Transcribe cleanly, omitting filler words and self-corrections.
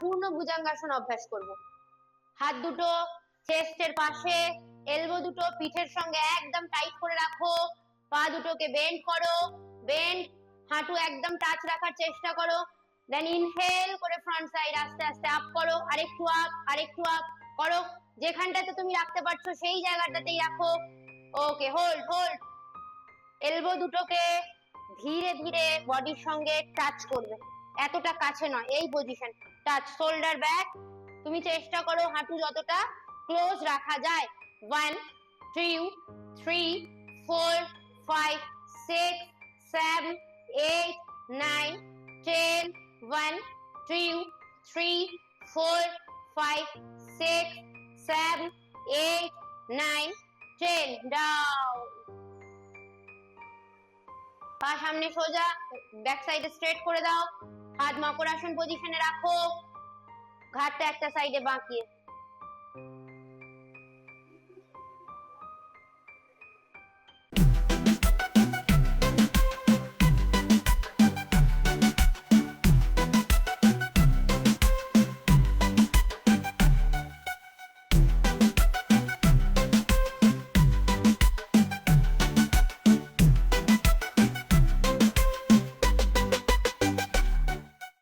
পূর্ণ ভুজঙ্গাসন অভ্যাস করব। হাত দুটো চেস্টের পাশে, এলবো দুটো পিঠের সঙ্গে একদম টাইট করে রাখো, পা দুটোকে বেন্ড করো, বেন্ড, হাঁটু একদম টাচ রাখার চেষ্টা করো। দেন ইনহেল করে ফ্রন্ট সাইড আস্তে আস্তে আপ করো, আরেকটু আপ করো। যেখানটাতে তুমি রাখতে পারছো সেই জায়গাটাতেই রাখো। ওকে, হোল্ড হোল্ড। এলবো দুটোকে ধীরে ধীরে বডির সঙ্গে টাচ করবে, এতটা কাছে নয়, এই পজিশন টাচ, শোল্ডার ব্যাক। তুমি চেষ্টা করো হাঁটু যতটা ক্লোজ রাখা যায়। 1 2 3 4 5 6 7 8 9 10 1 2 3 4 5 6 7 8 9 10 ডাউন। পা সামনে সোজা, ব্যাক সাইডে স্ট্রেট করে দাও, হাত মকরাসন পজিশনে রাখো, ঘাড়টা একটা সাইডে বাঁকিয়ে।